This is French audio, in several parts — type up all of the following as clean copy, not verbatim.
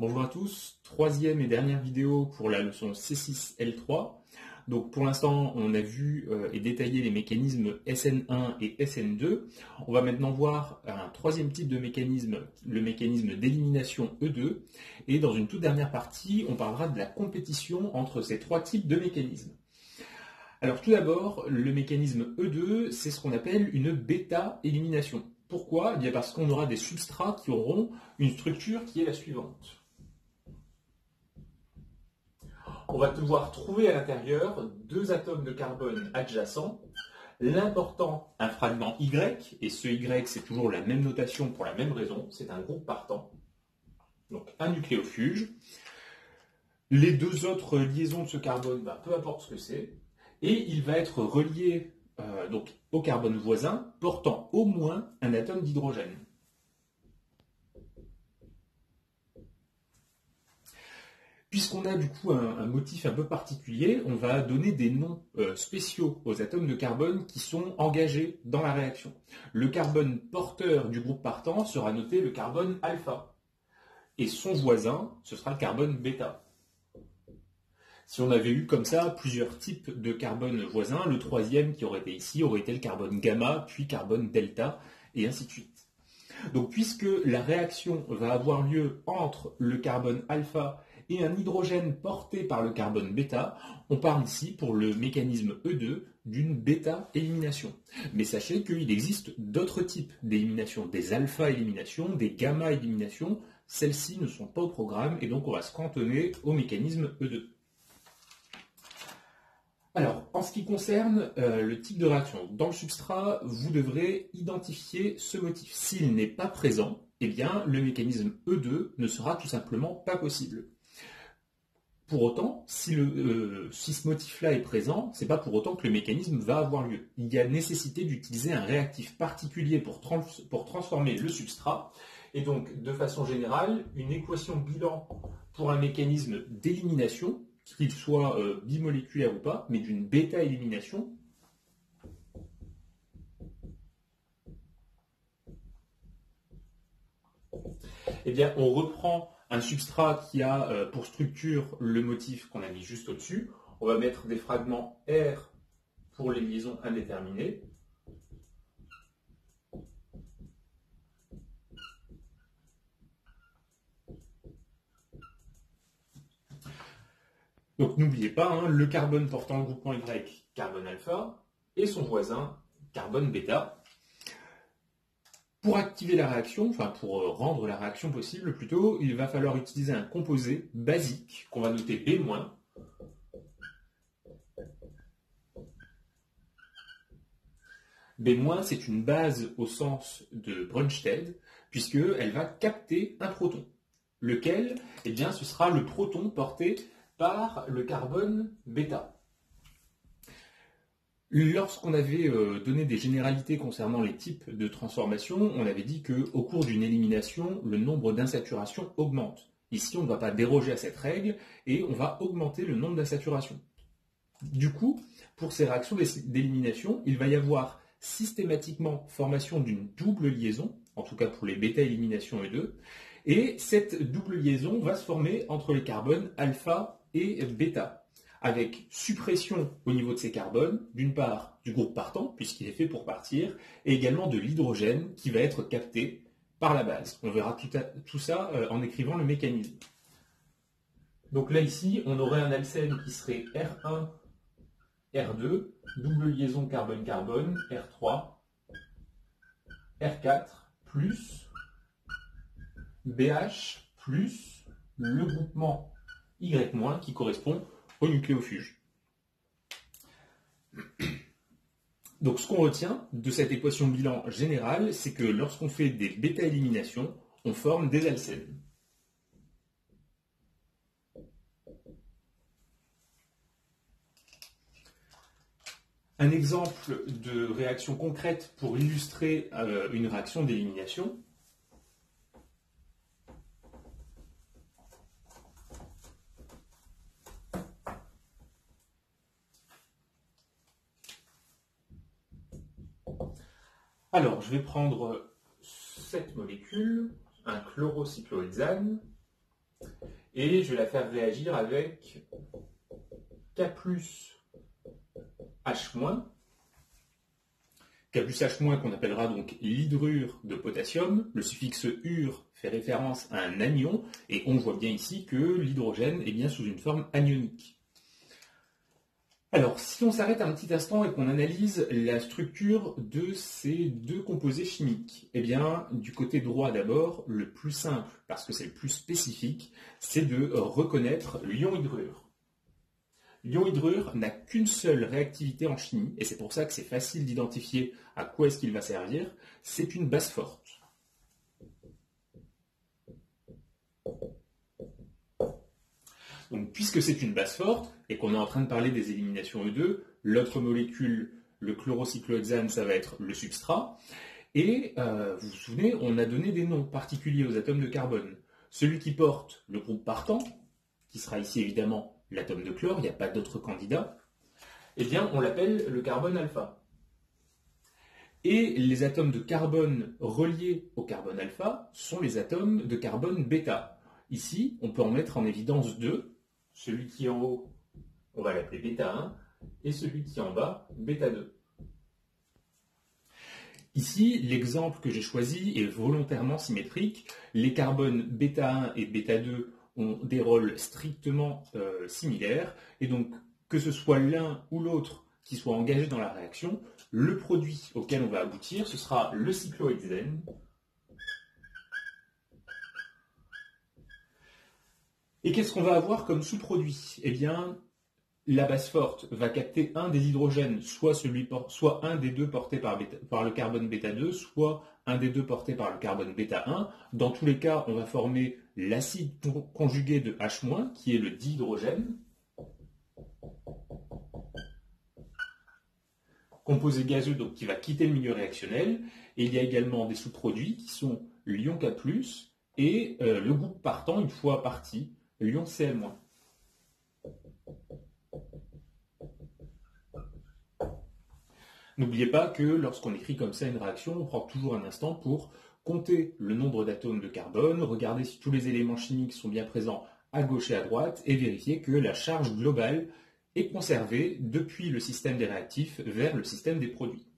Bonjour à tous, troisième et dernière vidéo pour la leçon C6L3. Donc pour l'instant, on a vu et détaillé les mécanismes SN1 et SN2. On va maintenant voir un troisième type de mécanisme, le mécanisme d'élimination E2. Et dans une toute dernière partie, on parlera de la compétition entre ces trois types de mécanismes. Alors tout d'abord, le mécanisme E2, c'est ce qu'on appelle une bêta-élimination. Pourquoi? Eh bien parce qu'on aura des substrats qui auront une structure qui est la suivante. On va devoir trouver à l'intérieur deux atomes de carbone adjacents, l'important un fragment Y, et ce Y c'est toujours la même notation pour la même raison, c'est un groupe partant, donc un nucléofuge. Les deux autres liaisons de ce carbone, peu importe ce que c'est, et il va être relié donc au carbone voisin portant au moins un atome d'hydrogène. Puisqu'on a du coup un motif un peu particulier, on va donner des noms spéciaux aux atomes de carbone qui sont engagés dans la réaction. Le carbone porteur du groupe partant sera noté le carbone alpha. Et son voisin, ce sera le carbone bêta. Si on avait eu comme ça plusieurs types de carbone voisins, le troisième qui aurait été ici aurait été le carbone gamma, puis carbone delta, et ainsi de suite. Donc puisque la réaction va avoir lieu entre le carbone alpha et un hydrogène porté par le carbone bêta, on parle ici pour le mécanisme E2 d'une bêta-élimination. Mais sachez qu'il existe d'autres types d'élimination, des alpha-éliminations, des gamma-éliminations. Celles-ci ne sont pas au programme et donc on va se cantonner au mécanisme E2. Alors, en ce qui concerne le type de réaction, dans le substrat, vous devrez identifier ce motif. S'il n'est pas présent, eh bien, le mécanisme E2 ne sera tout simplement pas possible. Pour autant, si ce motif-là est présent, ce n'est pas pour autant que le mécanisme va avoir lieu. Il y a nécessité d'utiliser un réactif particulier pour transformer le substrat. Et donc, de façon générale, une équation bilan pour un mécanisme d'élimination, qu'il soit bimoléculaire ou pas, mais d'une bêta-élimination, eh bien, on reprend un substrat qui a pour structure le motif qu'on a mis juste au-dessus. On va mettre des fragments R pour les liaisons indéterminées. Donc n'oubliez pas, le carbone portant le groupement Y, carbone alpha, et son voisin, carbone bêta. Pour activer la réaction, pour rendre la réaction possible plutôt, il va falloir utiliser un composé basique qu'on va noter B-. B-, c'est une base au sens de Brønsted, puisqu'elle va capter un proton, lequel, eh bien, ce sera le proton porté par le carbone bêta. Lorsqu'on avait donné des généralités concernant les types de transformation, on avait dit qu'au cours d'une élimination, le nombre d'insaturations augmente. Ici, on ne va pas déroger à cette règle et on va augmenter le nombre d'insaturations. Du coup, pour ces réactions d'élimination, il va y avoir systématiquement formation d'une double liaison, en tout cas pour les bêta-éliminations E2, et cette double liaison va se former entre les carbones alpha et bêta, avec suppression au niveau de ces carbones, d'une part du groupe partant, puisqu'il est fait pour partir, et également de l'hydrogène qui va être capté par la base. On verra tout ça en écrivant le mécanisme. Donc là, ici, on aurait un alcène qui serait R1, R2, double liaison carbone-carbone, R3, R4, plus BH, plus le groupement Y- qui correspond au nucléofuge. Donc ce qu'on retient de cette équation bilan générale, c'est que lorsqu'on fait des bêta-éliminations, on forme des alcènes. Un exemple de réaction concrète pour illustrer une réaction d'élimination. Alors, je vais prendre cette molécule, un chlorocyclohexane. Et je vais la faire réagir avec K plus H-. K plus H- qu'on appellera donc l'hydrure de potassium. Le suffixe ure fait référence à un anion, et on voit bien ici que l'hydrogène est bien sous une forme anionique. Alors, si on s'arrête un petit instant et qu'on analyse la structure de ces deux composés chimiques, eh bien, du côté droit d'abord, le plus simple, parce que c'est le plus spécifique, c'est de reconnaître l'ion-hydrure. L'ion-hydrure n'a qu'une seule réactivité en chimie, et c'est pour ça que c'est facile d'identifier à quoi est-ce qu'il va servir. C'est une base forte. Donc, puisque c'est une base forte, et qu'on est en train de parler des éliminations E2, l'autre molécule, le chlorocyclohexane, ça va être le substrat. Et vous vous souvenez, on a donné des noms particuliers aux atomes de carbone. Celui qui porte le groupe partant, qui sera ici évidemment l'atome de chlore, il n'y a pas d'autre candidat, eh bien on l'appelle le carbone alpha. Et les atomes de carbone reliés au carbone alpha sont les atomes de carbone bêta. Ici, on peut en mettre en évidence deux. Celui qui est en haut, on va l'appeler bêta 1, et celui qui est en bas, bêta 2. Ici, l'exemple que j'ai choisi est volontairement symétrique. Les carbones bêta 1 et bêta 2 ont des rôles strictement similaires, et donc que ce soit l'un ou l'autre qui soit engagé dans la réaction, le produit auquel on va aboutir, ce sera le cyclohexène. Et qu'est-ce qu'on va avoir comme sous-produit? Eh bien, la base forte va capter un des hydrogènes, soit un des deux portés par le carbone bêta 2, soit un des deux portés par le carbone bêta 1. Dans tous les cas, on va former l'acide conjugué de H-, qui est le dihydrogène, composé gazeux, donc qui va quitter le milieu réactionnel. Et il y a également des sous-produits qui sont l'ion K+, et le groupe partant, une fois parti, l'ion Cl-. N'oubliez pas que lorsqu'on écrit comme ça une réaction, on prend toujours un instant pour compter le nombre d'atomes de carbone, regarder si tous les éléments chimiques sont bien présents à gauche et à droite, et vérifier que la charge globale est conservée depuis le système des réactifs vers le système des produits.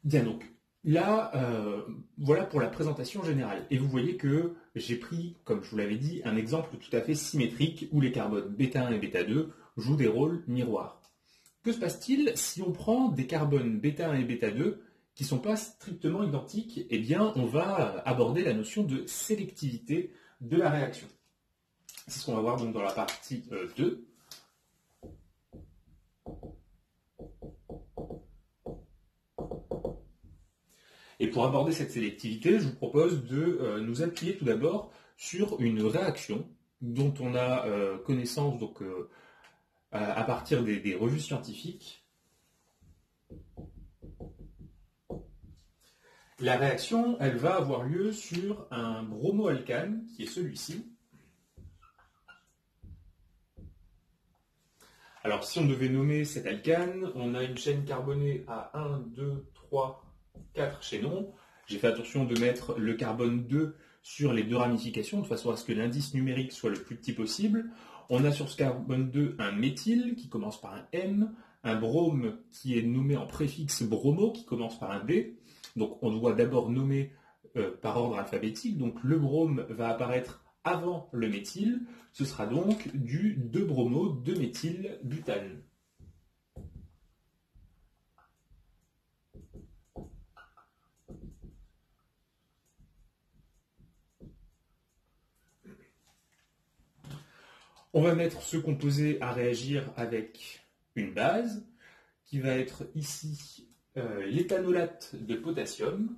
Bien donc, là, voilà pour la présentation générale. Et vous voyez que j'ai pris, comme je vous l'avais dit, un exemple tout à fait symétrique où les carbones bêta 1 et bêta 2 jouent des rôles miroirs. Que se passe-t-il si on prend des carbones bêta 1 et bêta 2 qui ne sont pas strictement identiques? Eh bien, on va aborder la notion de sélectivité de la réaction. C'est ce qu'on va voir donc dans la partie 2. Et pour aborder cette sélectivité, je vous propose de nous appuyer tout d'abord sur une réaction dont on a connaissance donc, à partir des revues scientifiques. La réaction, elle va avoir lieu sur un bromoalcane, qui est celui-ci. Alors, si on devait nommer cet alcane, on a une chaîne carbonée à 1, 2, 3, 4 chaînons. J'ai fait attention de mettre le carbone 2 sur les deux ramifications, de façon à ce que l'indice numérique soit le plus petit possible. On a sur ce carbone 2 un méthyle, qui commence par un M, un brome qui est nommé en préfixe bromo, qui commence par un B. Donc, on doit d'abord nommer par ordre alphabétique. Donc, le brome va apparaître avant le méthyle, ce sera donc du 2-bromo 2-méthylbutane. On va mettre ce composé à réagir avec une base, qui va être ici l'éthanolate de potassium.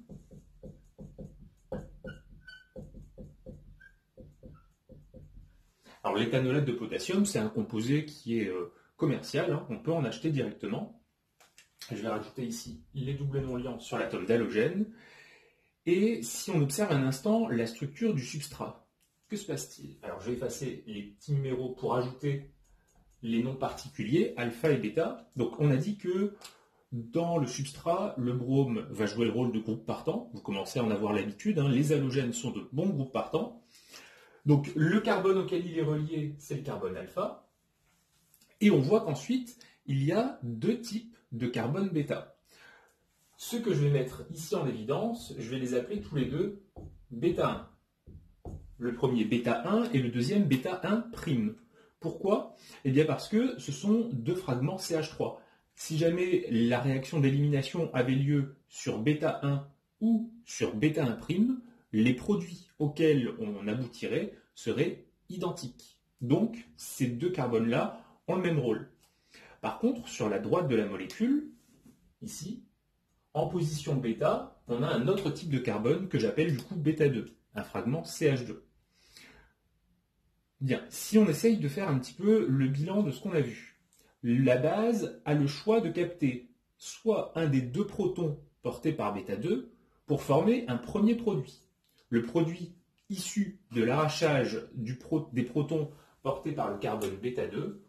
Alors l'éthanolate de potassium, c'est un composé qui est commercial, hein, on peut en acheter directement. Je vais rajouter ici les doubles non-liants sur l'atome d'halogène. Et si on observe un instant la structure du substrat, que se passe-t-il? Alors je vais effacer les petits numéros pour ajouter les noms particuliers, alpha et bêta. Donc on a dit que dans le substrat, le brome va jouer le rôle de groupe partant. Vous commencez à en avoir l'habitude, hein. Les halogènes sont de bons groupes partants. Donc le carbone auquel il est relié, c'est le carbone alpha. Et on voit qu'ensuite, il y a deux types de carbone bêta. Ceux que je vais mettre ici en évidence, je vais les appeler tous les deux bêta 1. Le premier bêta 1 et le deuxième bêta 1'. Pourquoi? Eh bien parce que ce sont deux fragments CH3. Si jamais la réaction d'élimination avait lieu sur bêta 1 ou sur bêta 1', les produits auxquels on aboutirait seraient identiques. Donc, ces deux carbones-là ont le même rôle. Par contre, sur la droite de la molécule, ici, en position bêta, on a un autre type de carbone que j'appelle du coup bêta 2, un fragment CH2. Bien, si on essaye de faire un petit peu le bilan de ce qu'on a vu, la base a le choix de capter soit un des deux protons portés par bêta 2 pour former un premier produit. Le produit issu de l'arrachage des protons portés par le carbone bêta 2.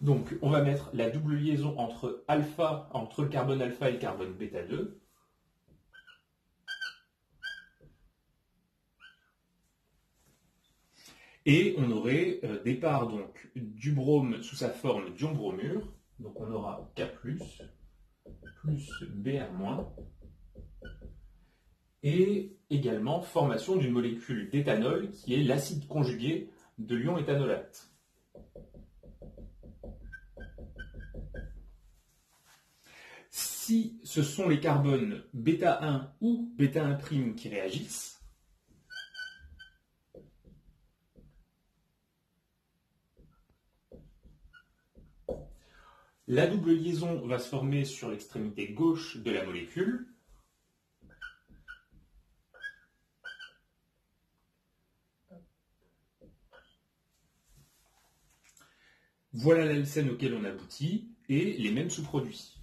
Donc, on va mettre la double liaison entre le carbone alpha et le carbone bêta 2. Et on aurait départ donc du brome sous sa forme d'ion bromure. Donc on aura K+, plus Br-, et également formation d'une molécule d'éthanol qui est l'acide conjugué de l'ion éthanolate. Si ce sont les carbones bêta 1 ou bêta 1' qui réagissent, la double liaison va se former sur l'extrémité gauche de la molécule. Voilà l'alcène auquel on aboutit et les mêmes sous-produits.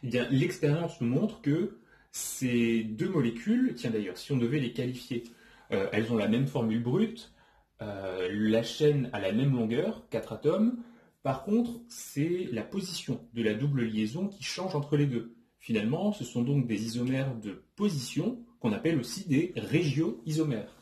Eh bien, l'expérience nous montre que ces deux molécules, tiens d'ailleurs, si on devait les qualifier, elles ont la même formule brute, la chaîne a la même longueur, 4 atomes. Par contre, c'est la position de la double liaison qui change entre les deux. Finalement, ce sont donc des isomères de position qu'on appelle aussi des régio-isomères.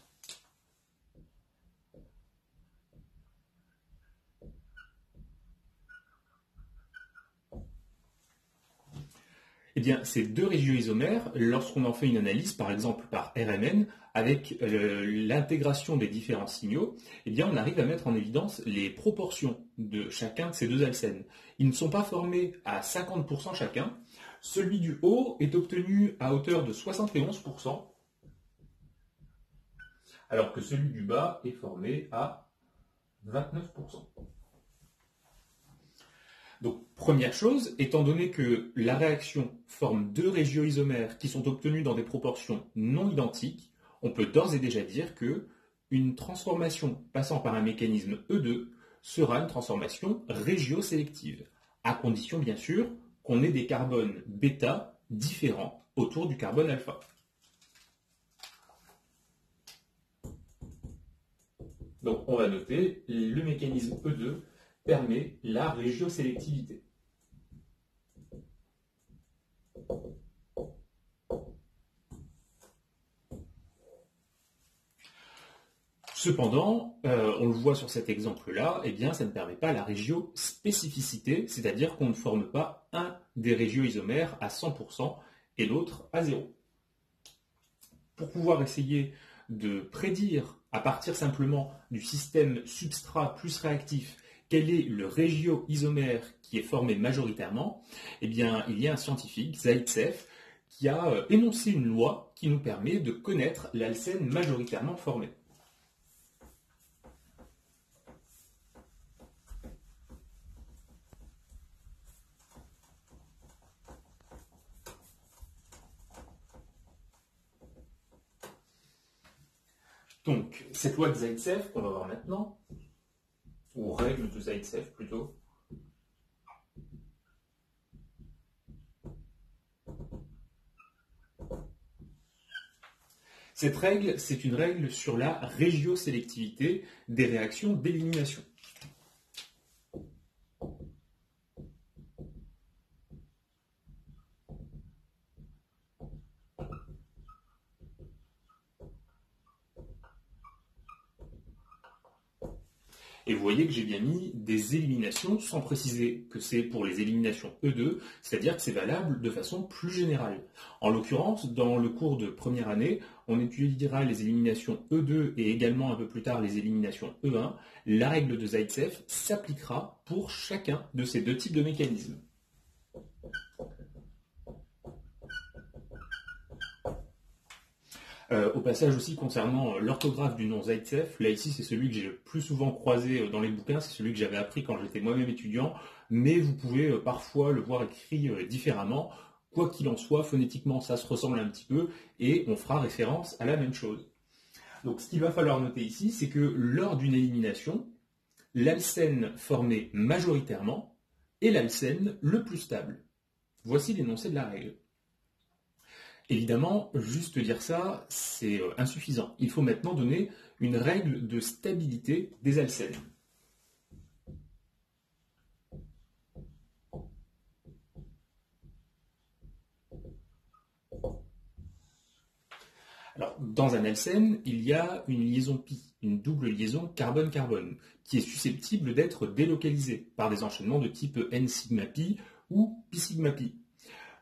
Eh bien, ces deux régioisomères, lorsqu'on en fait une analyse, par exemple par RMN, avec l'intégration des différents signaux, eh bien, on arrive à mettre en évidence les proportions de chacun de ces deux alcènes. Ils ne sont pas formés à 50% chacun. Celui du haut est obtenu à hauteur de 71%, alors que celui du bas est formé à 29%. Donc, première chose, étant donné que la réaction forme deux régioisomères qui sont obtenues dans des proportions non identiques, on peut d'ores et déjà dire que une transformation passant par un mécanisme E2 sera une transformation régiosélective, à condition bien sûr qu'on ait des carbones bêta différents autour du carbone alpha. Donc, on va noter le mécanisme E2 permet la régiosélectivité. Cependant, on le voit sur cet exemple-là, eh bien, ça ne permet pas la régiospécificité, c'est-à-dire qu'on ne forme pas un des régioisomères à 100% et l'autre à 0. Pour pouvoir essayer de prédire, à partir simplement du système substrat plus réactif, quel est le régioisomère qui est formé majoritairement, eh bien, il y a un scientifique, Zaïtsev, qui a énoncé une loi qui nous permet de connaître l'alcène majoritairement formé. Donc, cette loi de Zaïtsev, qu'on va voir maintenant, ou règle de Zaïtsev plutôt, Cette règle, c'est une règle sur la régiosélectivité des réactions d'élimination. Et vous voyez que j'ai bien mis des éliminations sans préciser que c'est pour les éliminations E2, c'est-à-dire que c'est valable de façon plus générale. En l'occurrence, dans le cours de première année, on étudiera les éliminations E2 et également un peu plus tard les éliminations E1. La règle de Zaïtsev s'appliquera pour chacun de ces deux types de mécanismes. Au passage aussi concernant l'orthographe du nom Zaïtsev, là ici c'est celui que j'ai le plus souvent croisé dans les bouquins, c'est celui que j'avais appris quand j'étais moi-même étudiant, mais vous pouvez parfois le voir écrit différemment. Quoi qu'il en soit, phonétiquement ça se ressemble un petit peu et on fera référence à la même chose. Donc ce qu'il va falloir noter ici, c'est que lors d'une élimination, l'alcène formé majoritairement est l'alcène le plus stable. Voici l'énoncé de la règle. Évidemment, juste dire ça, c'est insuffisant. Il faut maintenant donner une règle de stabilité des alcènes. Alors, dans un alcène, il y a une liaison pi, une double liaison carbone-carbone, qui est susceptible d'être délocalisée par des enchaînements de type n sigma pi ou pi sigma pi.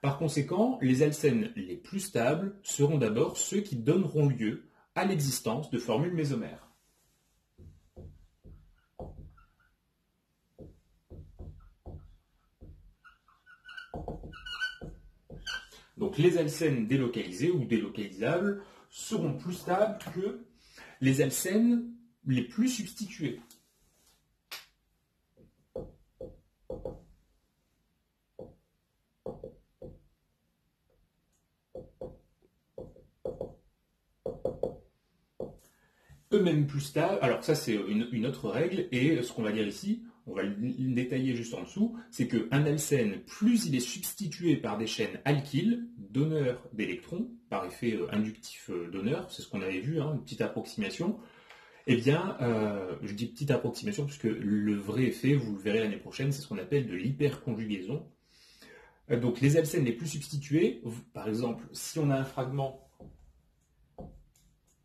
Par conséquent, les alcènes les plus stables seront d'abord ceux qui donneront lieu à l'existence de formules mésomères. Donc les alcènes délocalisés ou délocalisables seront plus stables que les alcènes les plus substitués. Eux-mêmes plus stables, alors ça c'est une autre règle, et ce qu'on va dire ici, on va le détailler juste en dessous, c'est qu'un alcène, plus il est substitué par des chaînes alkyles, donneurs d'électrons, par effet inductif donneur, c'est ce qu'on avait vu, une petite approximation, eh bien, je dis petite approximation puisque le vrai effet, vous le verrez l'année prochaine, c'est ce qu'on appelle de l'hyperconjugaison. Donc les alcènes les plus substitués, par exemple, si on a un fragment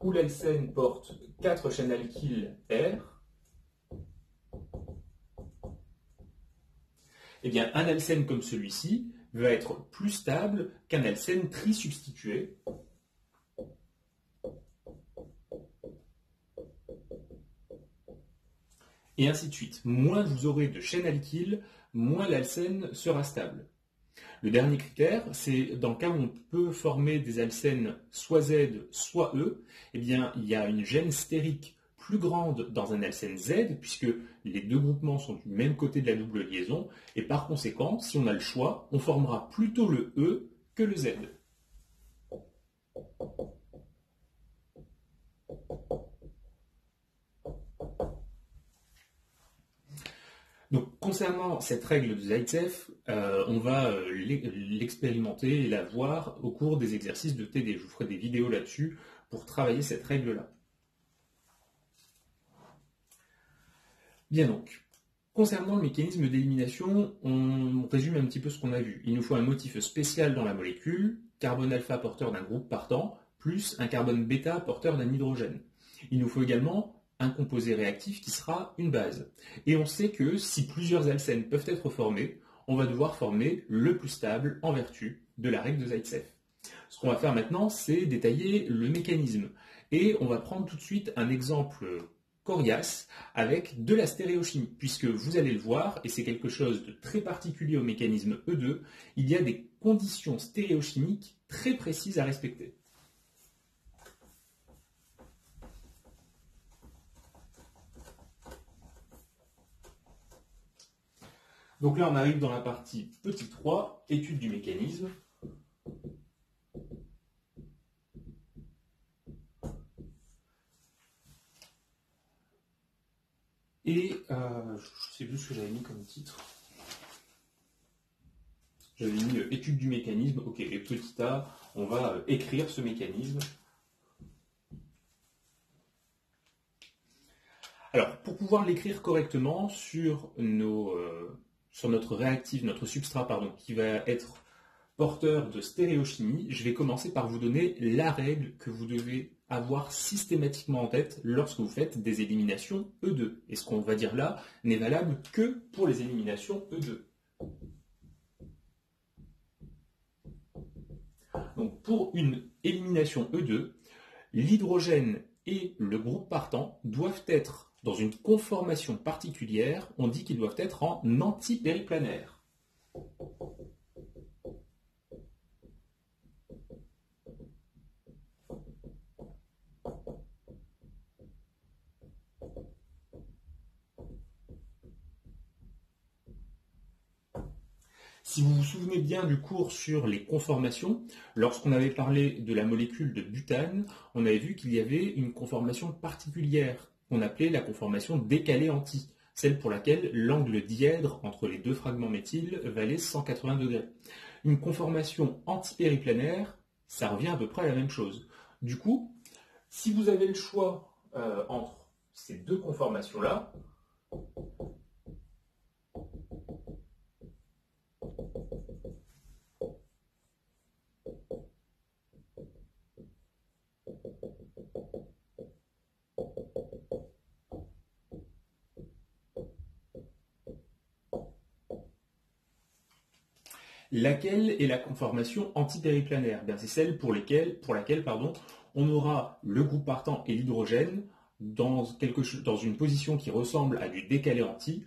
où l'alcène porte 4 chaînes alkyles R, eh bien un alcène comme celui-ci va être plus stable qu'un alcène trisubstitué. Et ainsi de suite. Moins vous aurez de chaînes alkyles, moins l'alcène sera stable. Le dernier critère, c'est dans le cas où on peut former des alcènes soit Z, soit E, eh bien, il y a une gêne stérique plus grande dans un alcène Z, puisque les deux groupements sont du même côté de la double liaison, et par conséquent, si on a le choix, on formera plutôt le E que le Z. Donc, concernant cette règle de Zaïtsev, on va l'expérimenter et la voir au cours des exercices de TD. Je vous ferai des vidéos là-dessus pour travailler cette règle-là. Bien donc, concernant le mécanisme d'élimination, on résume un petit peu ce qu'on a vu. Il nous faut un motif spécial dans la molécule, carbone alpha porteur d'un groupe partant, plus un carbone bêta porteur d'un hydrogène. Il nous faut également un composé réactif qui sera une base. Et on sait que si plusieurs alcènes peuvent être formés, on va devoir former le plus stable en vertu de la règle de Zaïtsev. Ce qu'on va faire maintenant, c'est détailler le mécanisme. Et on va prendre tout de suite un exemple coriace avec de la stéréochimie, puisque vous allez le voir, et c'est quelque chose de très particulier au mécanisme E2, il y a des conditions stéréochimiques très précises à respecter. Donc là, on arrive dans la partie petit 3, étude du mécanisme. Et je ne sais plus ce que j'avais mis comme titre. J'avais mis étude du mécanisme. Ok, et petit a, on va écrire ce mécanisme. Alors, pour pouvoir l'écrire correctement sur notre réactif, notre substrat, pardon, qui va être porteur de stéréochimie, je vais commencer par vous donner la règle que vous devez avoir systématiquement en tête lorsque vous faites des éliminations E2. Et ce qu'on va dire là n'est valable que pour les éliminations E2. Donc pour une élimination E2, l'hydrogène et le groupe partant doivent être dans une conformation particulière. On dit qu'ils doivent être en antipériplanaire. Si vous vous souvenez bien du cours sur les conformations, lorsqu'on avait parlé de la molécule de butane, on avait vu qu'il y avait une conformation particulière qu'on appelait la conformation décalée-anti, celle pour laquelle l'angle dièdre entre les deux fragments méthyl valait 180 degrés. Une conformation antipériplanaire, ça revient à peu près à la même chose. Du coup, si vous avez le choix entre ces deux conformations-là, laquelle est la conformation antipériplanaire? C'est celle pour laquelle on aura le groupe partant et l'hydrogène dans une position qui ressemble à du décalé anti.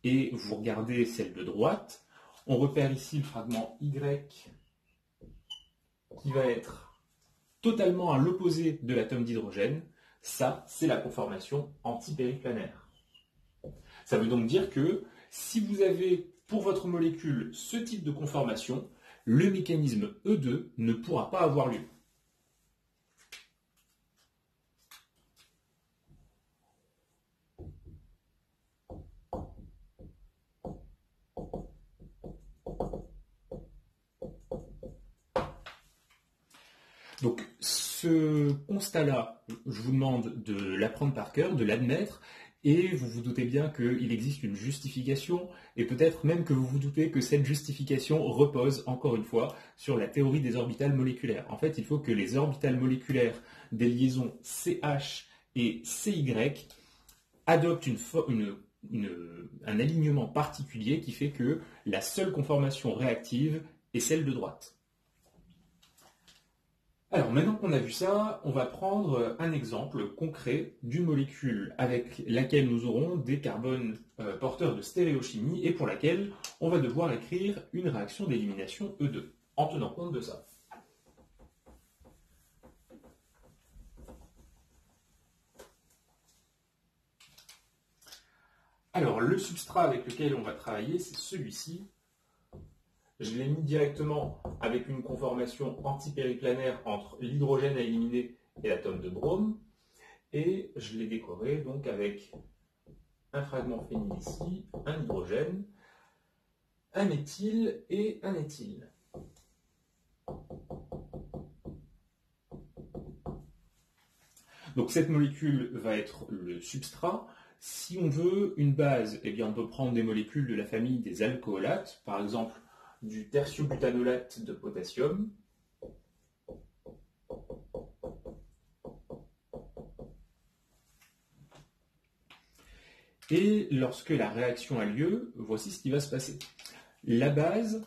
Et vous regardez celle de droite, on repère ici le fragment Y qui va être totalement à l'opposé de l'atome d'hydrogène. Ça, c'est la conformation antipériplanaire. Ça veut donc dire que si vous avez pour votre molécule ce type de conformation, le mécanisme E2 ne pourra pas avoir lieu. Donc ce constat-là, je vous demande de l'apprendre par cœur, de l'admettre, et vous vous doutez bien qu'il existe une justification, et peut-être même que vous vous doutez que cette justification repose, encore une fois, sur la théorie des orbitales moléculaires. En fait, il faut que les orbitales moléculaires des liaisons CH et CY adoptent un alignement particulier qui fait que la seule conformation réactive est celle de droite. Alors maintenant qu'on a vu ça, on va prendre un exemple concret d'une molécule avec laquelle nous aurons des carbones porteurs de stéréochimie et pour laquelle on va devoir écrire une réaction d'élimination E2, en tenant compte de ça. Alors le substrat avec lequel on va travailler, c'est celui-ci. Je l'ai mis directement avec une conformation antipériplanaire entre l'hydrogène à éliminer et l'atome de brome. Et je l'ai décoré donc avec un fragment phényl ici, un hydrogène, un méthyle et un éthyle. Donc cette molécule va être le substrat. Si on veut une base, eh bien on peut prendre des molécules de la famille des alcoolates, par exemple du tertiobutanolate de potassium. Et lorsque la réaction a lieu, voici ce qui va se passer. La base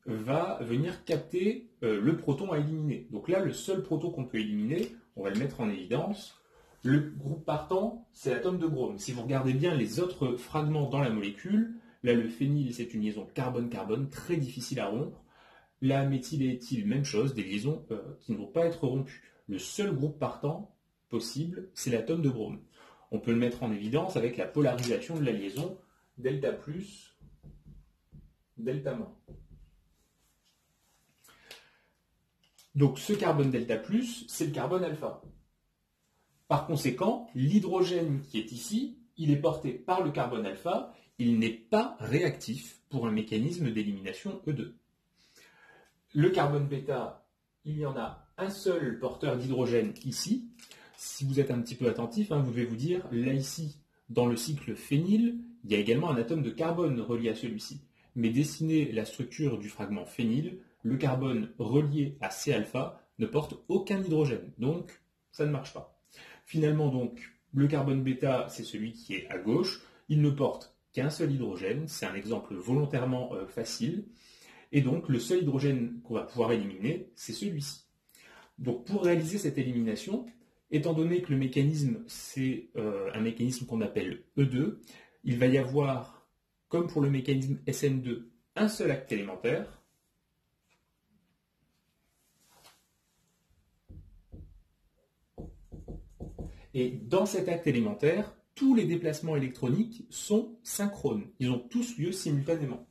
va venir capter le proton à éliminer. Donc là, le seul proton qu'on peut éliminer, on va le mettre en évidence. Le groupe partant, c'est l'atome de brome. Si vous regardez bien les autres fragments dans la molécule, là, le phényl, c'est une liaison carbone-carbone très difficile à rompre. La méthyle et éthyle, même chose, des liaisons qui ne vont pas être rompues. Le seul groupe partant possible, c'est l'atome de brome. On peut le mettre en évidence avec la polarisation de la liaison delta plus, delta moins. Donc ce carbone delta plus, c'est le carbone alpha. Par conséquent, l'hydrogène qui est ici, il est porté par le carbone alpha, il n'est pas réactif pour un mécanisme d'élimination E2. Le carbone bêta, il y en a un seul porteur d'hydrogène ici. si vous êtes un petit peu attentif, vous devez vous dire, là ici, dans le cycle phényl, il y a également un atome de carbone relié à celui-ci. Mais dessiner la structure du fragment phényl, le carbone relié à C-alpha ne porte aucun hydrogène, donc ça ne marche pas. Finalement, donc, le carbone bêta, c'est celui qui est à gauche, il ne porte qu'un seul hydrogène, c'est un exemple volontairement facile, et donc le seul hydrogène qu'on va pouvoir éliminer, c'est celui-ci. Donc pour réaliser cette élimination, étant donné que le mécanisme, c'est un mécanisme qu'on appelle E2, il va y avoir, comme pour le mécanisme SN2, un seul acte élémentaire. Et dans cet acte élémentaire, tous les déplacements électroniques sont synchrones. Ils ont tous lieu simultanément.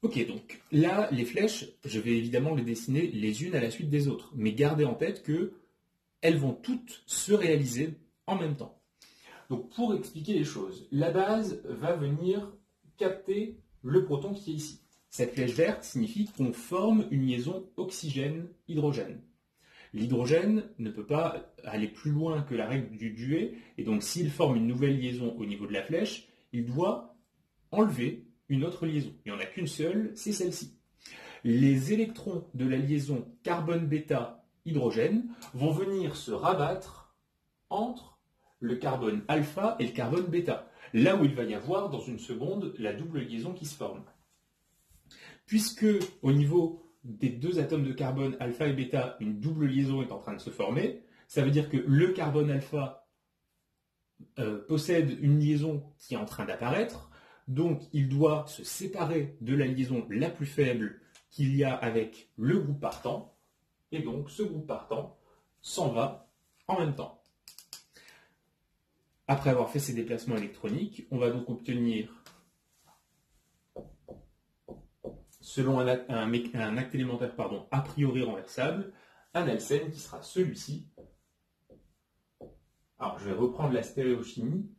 Ok, donc là, les flèches, je vais évidemment les dessiner les unes à la suite des autres, mais gardez en tête qu'elles vont toutes se réaliser en même temps. Donc pour expliquer les choses, la base va venir capter le proton qui est ici. Cette flèche verte signifie qu'on forme une liaison oxygène-hydrogène. L'hydrogène ne peut pas aller plus loin que la règle du Duhet, et donc s'il forme une nouvelle liaison au niveau de la flèche, il doit enlever une autre liaison. Il n'y en a qu'une seule, c'est celle-ci. Les électrons de la liaison carbone-bêta-hydrogène vont venir se rabattre entre le carbone alpha et le carbone bêta, là où il va y avoir dans une seconde la double liaison qui se forme. Puisque au niveau des deux atomes de carbone alpha et bêta, une double liaison est en train de se former, ça veut dire que le carbone alpha possède une liaison qui est en train d'apparaître, donc il doit se séparer de la liaison la plus faible qu'il y a avec le groupe partant, et donc ce groupe partant s'en va en même temps. Après avoir fait ces déplacements électroniques, on va donc obtenir, selon un acte élémentaire a priori renversable, un alcène qui sera celui-ci. Alors je vais reprendre la stéréochimie.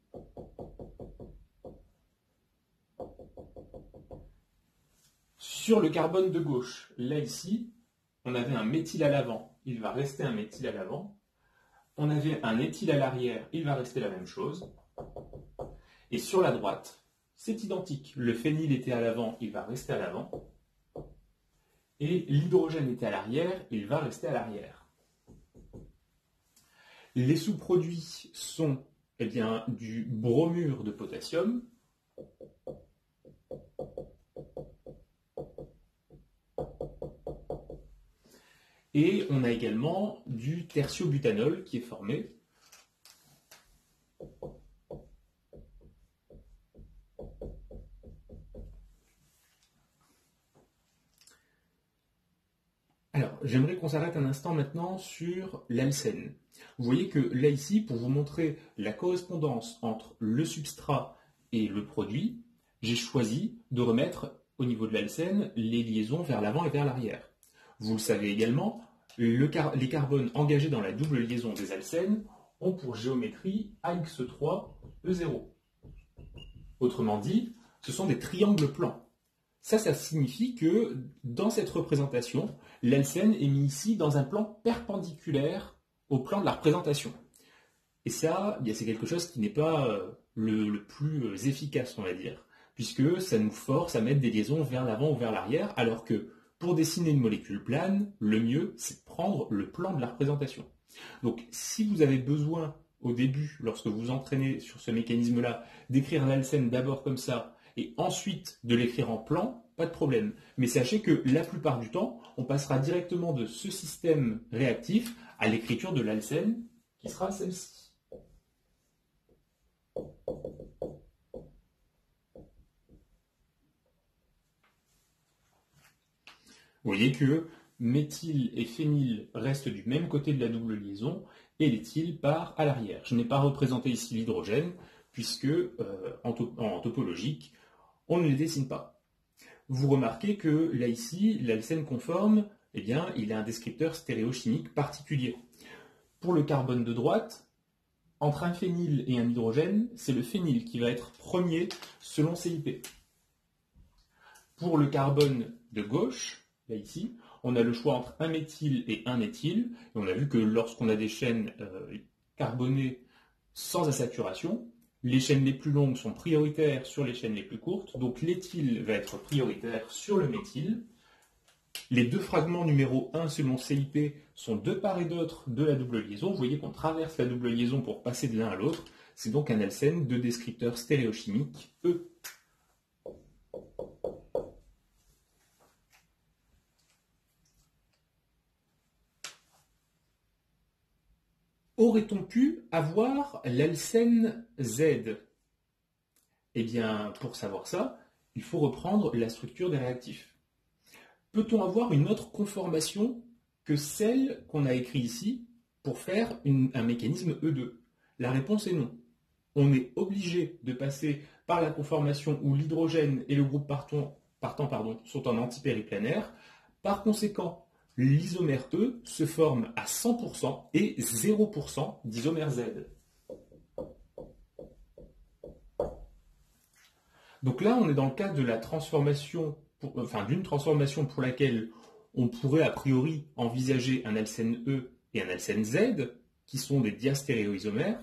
Sur le carbone de gauche, là ici, on avait un méthyle à l'avant, il va rester un méthyle à l'avant. On avait un éthyle à l'arrière, il va rester la même chose. Et sur la droite, c'est identique. Le phényl était à l'avant, il va rester à l'avant. Et l'hydrogène était à l'arrière, il va rester à l'arrière. Les sous-produits sont du bromure de potassium. Et on a également du tertiobutanol qui est formé. Alors, j'aimerais qu'on s'arrête un instant maintenant sur l'alcène. Vous voyez que là ici, pour vous montrer la correspondance entre le substrat et le produit, j'ai choisi de remettre au niveau de l'alcène les liaisons vers l'avant et vers l'arrière. Vous le savez également, les carbones engagés dans la double liaison des alcènes ont pour géométrie AX3E0. Autrement dit, ce sont des triangles plans. Ça signifie que dans cette représentation, l'alcène est mis ici dans un plan perpendiculaire au plan de la représentation. Et ça, c'est quelque chose qui n'est pas le plus efficace, on va dire, puisque ça nous force à mettre des liaisons vers l'avant ou vers l'arrière, alors que pour dessiner une molécule plane, le mieux, c'est de prendre le plan de la représentation. Donc, si vous avez besoin, au début, lorsque vous entraînez sur ce mécanisme-là, d'écrire l'alcène d'abord comme ça, et ensuite de l'écrire en plan, pas de problème. Mais sachez que la plupart du temps, on passera directement de ce système réactif à l'écriture de l'alcène, qui sera celle-ci. Vous voyez que méthyle et phényl restent du même côté de la double liaison et l'éthyle part à l'arrière. Je n'ai pas représenté ici l'hydrogène puisque en topologique, on ne les dessine pas. Vous remarquez que là ici, l'alcène conforme, il a un descripteur stéréochimique particulier. Pour le carbone de droite, entre un phényl et un hydrogène, c'est le phényl qui va être premier selon CIP. Pour le carbone de gauche, là ici, on a le choix entre un méthyle et un éthyle. Et on a vu que lorsqu'on a des chaînes carbonées sans asaturation, les chaînes les plus longues sont prioritaires sur les chaînes les plus courtes. Donc l'éthyle va être prioritaire sur le méthyle. Les deux fragments numéro 1 selon CIP sont de part et d'autre de la double liaison. Vous voyez qu'on traverse la double liaison pour passer de l'un à l'autre. C'est donc un alcène de descripteur stéréochimique E. Aurait-on pu avoir l'alcène Z? Eh bien, pour savoir ça, il faut reprendre la structure des réactifs. Peut-on avoir une autre conformation que celle qu'on a écrite ici pour faire un mécanisme E2? La réponse est non. On est obligé de passer par la conformation où l'hydrogène et le groupe partant sont en antipériplanaire. Par conséquent, l'isomère E se forme à 100% et 0% d'isomère Z. Donc là, on est dans le cas de la transformation, d'une transformation pour laquelle on pourrait a priori envisager un alcène E et un alcène Z, qui sont des diastéréoisomères.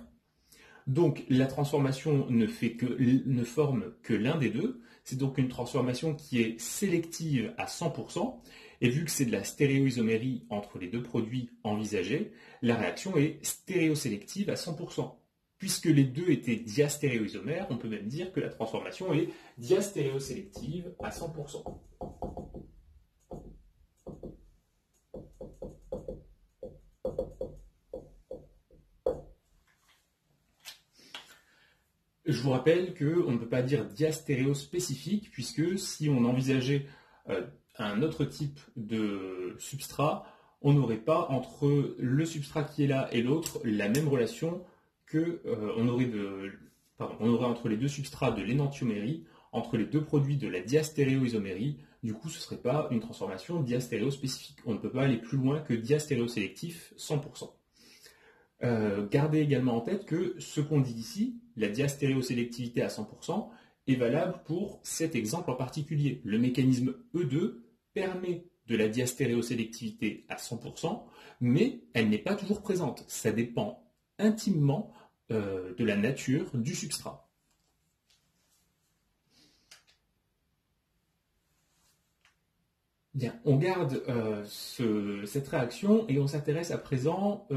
Donc la transformation ne forme que l'un des deux. C'est donc une transformation qui est sélective à 100%. Et vu que c'est de la stéréoisomérie entre les deux produits envisagés, la réaction est stéréosélective à 100%. Puisque les deux étaient diastéréoisomères, on peut même dire que la transformation est diastéréosélective à 100%. Je vous rappelle qu'on ne peut pas dire diastéréospécifique, puisque si on envisageait un autre type de substrat, on n'aurait pas entre le substrat qui est là et l'autre la même relation on aurait entre les deux substrats de l'énantiomérie, entre les deux produits de la diastéréoisomérie. Du coup, ce ne serait pas une transformation diastéréospécifique. On ne peut pas aller plus loin que diastéréosélectif 100%. Gardez également en tête que ce qu'on dit ici, la diastéréosélectivité à 100%, est valable pour cet exemple en particulier. Le mécanisme E2 permet de la diastéréosélectivité à 100%, mais elle n'est pas toujours présente. Ça dépend intimement de la nature du substrat. Bien, on garde cette réaction et on s'intéresse à présent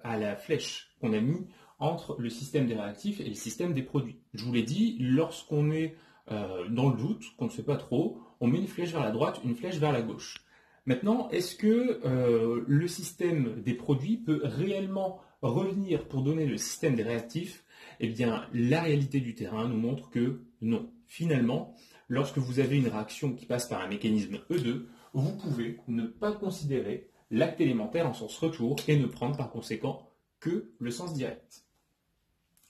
à la flèche qu'on a mis entre le système des réactifs et le système des produits. Je vous l'ai dit, lorsqu'on est dans le doute, qu'on ne sait pas trop, on met une flèche vers la droite, une flèche vers la gauche. Maintenant, est-ce que le système des produits peut réellement revenir pour donner le système des réactifs? Eh bien, la réalité du terrain nous montre que non. Finalement, lorsque vous avez une réaction qui passe par un mécanisme E2, vous pouvez ne pas considérer l'acte élémentaire en sens retour et ne prendre par conséquent que le sens direct.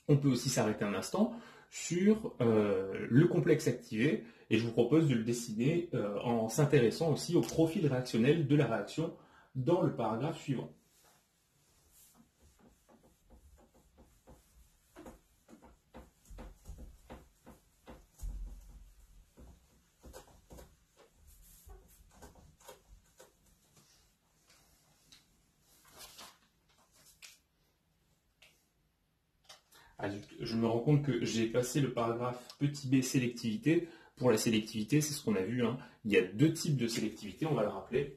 On peut aussi s'arrêter un instant sur le complexe activé et je vous propose de le dessiner en s'intéressant aussi au profil réactionnel de la réaction dans le paragraphe suivant. Ah, je me rends compte que j'ai passé le paragraphe petit b sélectivité. Pour la sélectivité, c'est ce qu'on a vu, hein. Il y a deux types de sélectivité, on va le rappeler.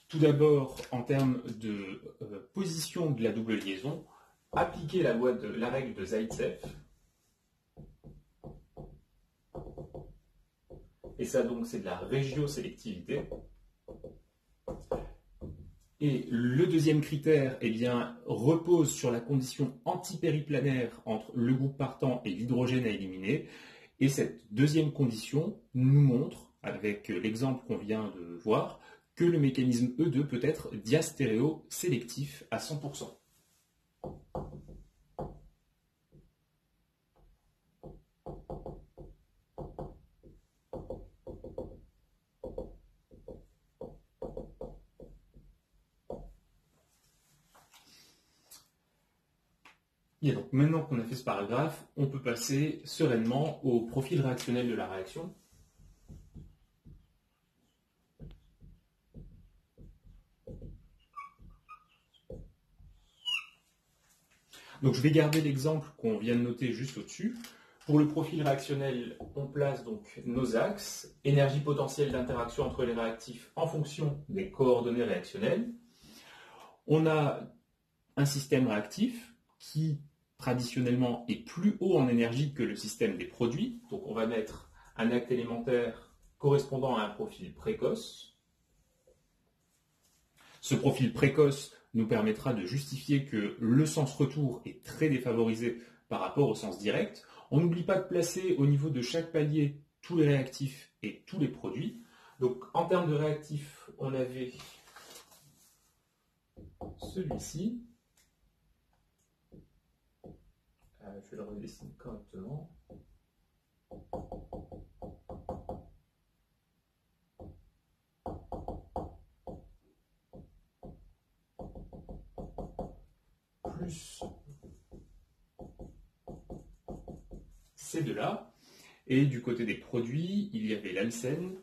Tout d'abord, en termes de position de la double liaison, appliquer la règle de Zaïtsev. Et ça, donc, c'est de la régiosélectivité. Et le deuxième critère, eh bien, repose sur la condition antipériplanaire entre le groupe partant et l'hydrogène à éliminer. Et cette deuxième condition nous montre, avec l'exemple qu'on vient de voir, que le mécanisme E2 peut être diastéréosélectif à 100%. Et donc maintenant qu'on a fait ce paragraphe, on peut passer sereinement au profil réactionnel de la réaction. Donc je vais garder l'exemple qu'on vient de noter juste au-dessus. Pour le profil réactionnel, on place donc nos axes, énergie potentielle d'interaction entre les réactifs en fonction des coordonnées réactionnelles. On a un système réactif qui traditionnellement est plus haut en énergie que le système des produits. Donc on va mettre un acte élémentaire correspondant à un profil précoce. Ce profil précoce nous permettra de justifier que le sens retour est très défavorisé par rapport au sens direct. On n'oublie pas de placer au niveau de chaque palier tous les réactifs et tous les produits. Donc en termes de réactifs, on avait celui-ci. Je vais le redessiner correctement. Plus ces deux-là. Et du côté des produits, il y avait l'alcène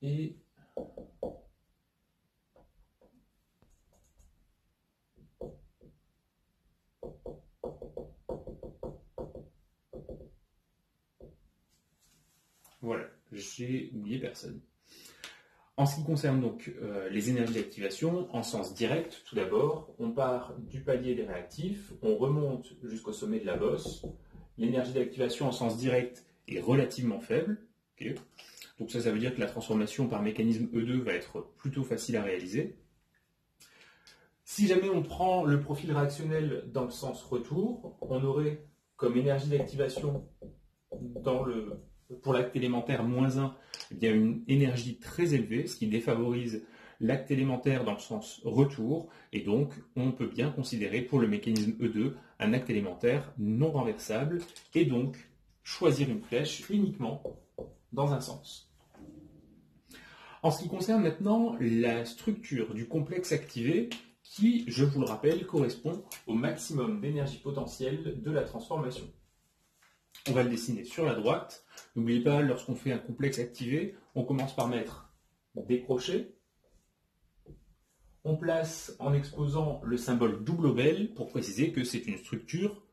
et voilà, j'ai oublié personne. En ce qui concerne donc les énergies d'activation, en sens direct, tout d'abord, on part du palier des réactifs, on remonte jusqu'au sommet de la bosse. L'énergie d'activation en sens direct est relativement faible. Okay. Donc ça veut dire que la transformation par mécanisme E2 va être plutôt facile à réaliser. Si jamais on prend le profil réactionnel dans le sens retour, on aurait comme énergie d'activation pour l'acte élémentaire -1, eh bien une énergie très élevée, ce qui défavorise l'acte élémentaire dans le sens retour, et donc on peut bien considérer pour le mécanisme E2 un acte élémentaire non renversable, et donc choisir une flèche uniquement dans un sens. En ce qui concerne maintenant la structure du complexe activé, qui, je vous le rappelle, correspond au maximum d'énergie potentielle de la transformation. On va le dessiner sur la droite. N'oubliez pas, lorsqu'on fait un complexe activé, on commence par mettre des crochets. On place en exposant le symbole double belle pour préciser que c'est une structure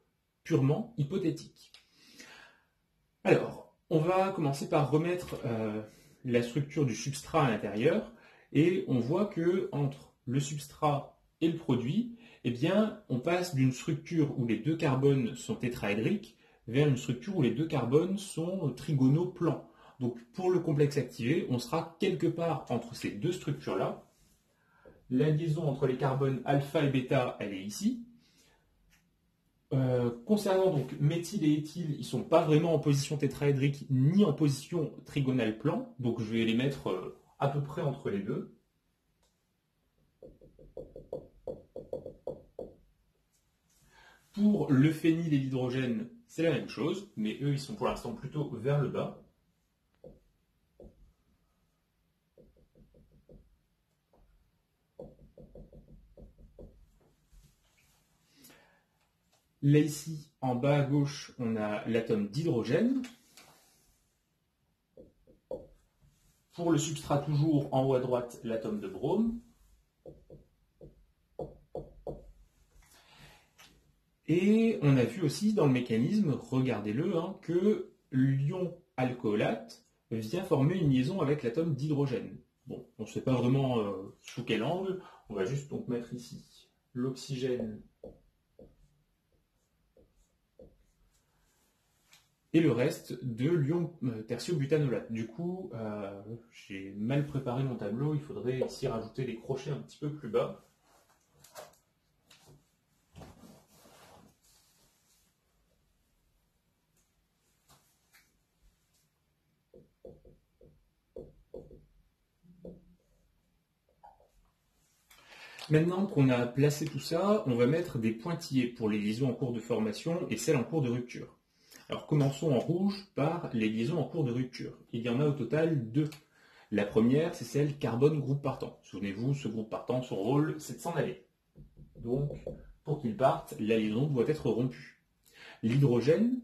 purement hypothétique. Alors, on va commencer par remettre la structure du substrat à l'intérieur et on voit que entre le substrat et le produit, eh bien, on passe d'une structure où les deux carbones sont tétraédriques vers une structure où les deux carbones sont trigonoplans. Donc pour le complexe activé, on sera quelque part entre ces deux structures-là. La liaison entre les carbones alpha et bêta, elle est ici. Concernant donc méthyle et éthyle, ils ne sont pas vraiment en position tétraédrique ni en position trigonale plan, donc je vais les mettre à peu près entre les deux. Pour le phényl et l'hydrogène, c'est la même chose, mais eux, ils sont pour l'instant plutôt vers le bas. Là, ici, en bas à gauche, on a l'atome d'hydrogène. Pour le substrat, toujours, en haut à droite, l'atome de brome. Et on a vu aussi dans le mécanisme, regardez-le, hein, que l'ion alcoolate vient former une liaison avec l'atome d'hydrogène. Bon, on ne sait pas vraiment sous quel angle, on va juste donc mettre ici l'oxygène et le reste de l'ion tertiobutanolate. Du coup, j'ai mal préparé mon tableau, il faudrait ici rajouter les crochets un petit peu plus bas. Maintenant qu'on a placé tout ça, on va mettre des pointillés pour les liaisons en cours de formation et celles en cours de rupture. Alors commençons en rouge par les liaisons en cours de rupture. Il y en a au total 2. La première, c'est celle carbone groupe partant. Souvenez-vous, ce groupe partant, son rôle, c'est de s'en aller. Donc, pour qu'il parte, la liaison doit être rompue. L'hydrogène,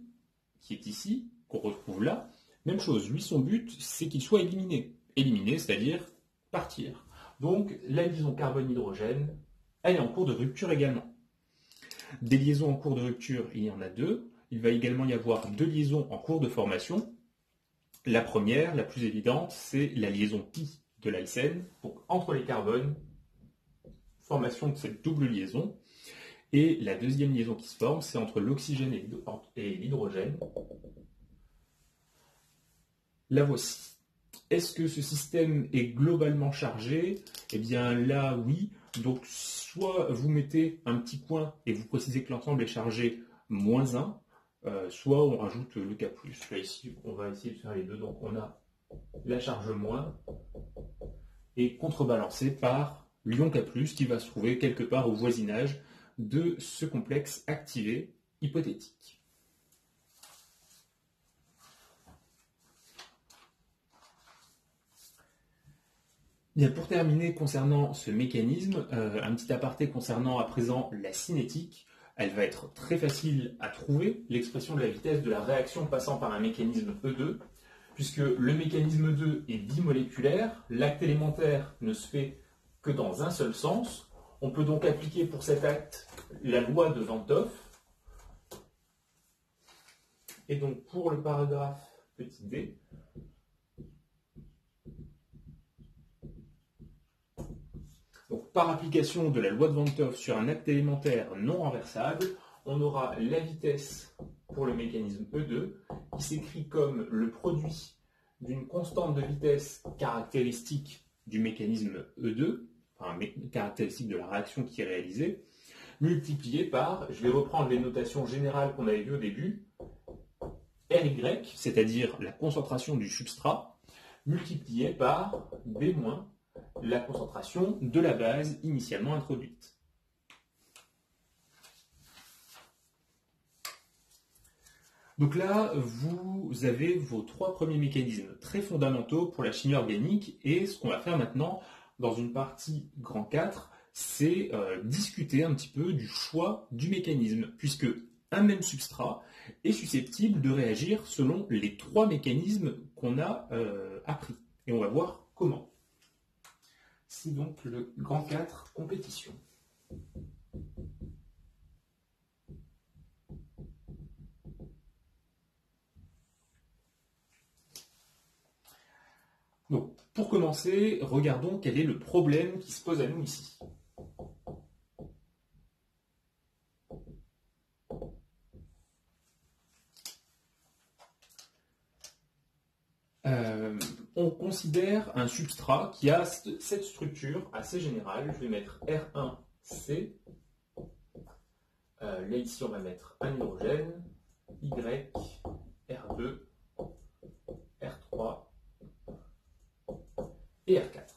qui est ici, qu'on retrouve là, même chose, lui, son but, c'est qu'il soit éliminé. Éliminé, c'est-à-dire partir. Donc, la liaison carbone-hydrogène, elle est en cours de rupture également. Des liaisons en cours de rupture, il y en a deux. Il va également y avoir deux liaisons en cours de formation. La première, la plus évidente, c'est la liaison pi de l'alcène. Donc, entre les carbones, formation de cette double liaison. Et la deuxième liaison qui se forme, c'est entre l'oxygène et l'hydrogène. La voici. Est-ce que ce système est globalement chargé? Eh bien là, oui. Donc soit vous mettez un petit coin et vous précisez que l'ensemble est chargé -1, soit on rajoute le K+. Là ici, on va essayer de faire les deux. Donc on a la charge moins et contrebalancé par l'ion K+, qui va se trouver quelque part au voisinage de ce complexe activé hypothétique. Bien, pour terminer concernant ce mécanisme, un petit aparté concernant à présent la cinétique. Elle va être très facile à trouver, l'expression de la vitesse de la réaction passant par un mécanisme E2, puisque le mécanisme E2 est bimoléculaire, l'acte élémentaire ne se fait que dans un seul sens. On peut donc appliquer pour cet acte la loi de Van 't Hoff. Et donc pour le paragraphe petit d, donc, par application de la loi de Van 't Hoff sur un acte élémentaire non renversable, on aura la vitesse pour le mécanisme E2 qui s'écrit comme le produit d'une constante de vitesse caractéristique du mécanisme E2, enfin caractéristique de la réaction qui est réalisée, multiplié par, je vais reprendre les notations générales qu'on avait vues au début, RY, c'est-à-dire la concentration du substrat, multiplié par B-, la concentration de la base initialement introduite. Donc là, vous avez vos trois premiers mécanismes très fondamentaux pour la chimie organique, et ce qu'on va faire maintenant dans une partie grand 4, c'est discuter un petit peu du choix du mécanisme, puisque un même substrat est susceptible de réagir selon les trois mécanismes qu'on a appris. Et on va voir comment. C'est donc le grand 4 compétition. Donc, pour commencer, regardons quel est le problème qui se pose à nous ici. On considère un substrat qui a cette structure assez générale. Je vais mettre R1C. Là, ici, on va mettre un hydrogène, Y, R2, R3 et R4.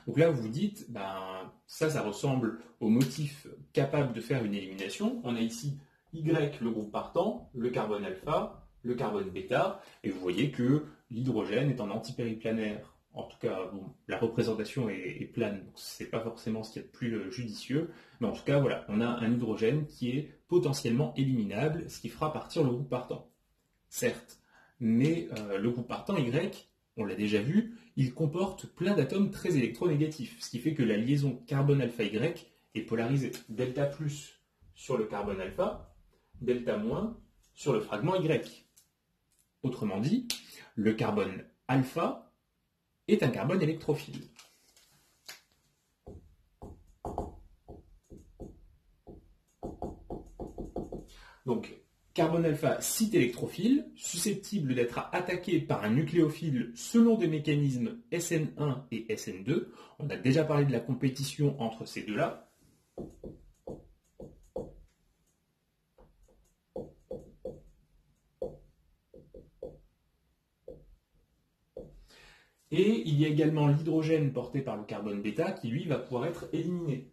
Donc là, vous vous dites, ben, ça ressemble au motif capable de faire une élimination. On a ici Y, le groupe partant, le carbone alpha, le carbone bêta, et vous voyez que l'hydrogène est en antipériplanaire. En tout cas, bon, la représentation est plane, donc ce n'est pas forcément ce qu'il y a de plus judicieux, mais en tout cas, voilà, on a un hydrogène qui est potentiellement éliminable, ce qui fera partir le groupe partant. Certes, mais le groupe partant Y, on l'a déjà vu, il comporte plein d'atomes très électronégatifs, ce qui fait que la liaison carbone alpha Y est polarisée. Delta plus sur le carbone alpha, delta moins sur le fragment Y. Autrement dit, le carbone alpha est un carbone électrophile. Donc, carbone alpha, site électrophile, susceptible d'être attaqué par un nucléophile selon des mécanismes SN1 et SN2. On a déjà parlé de la compétition entre ces deux-là. Et il y a également l'hydrogène porté par le carbone bêta qui, lui, va pouvoir être éliminé.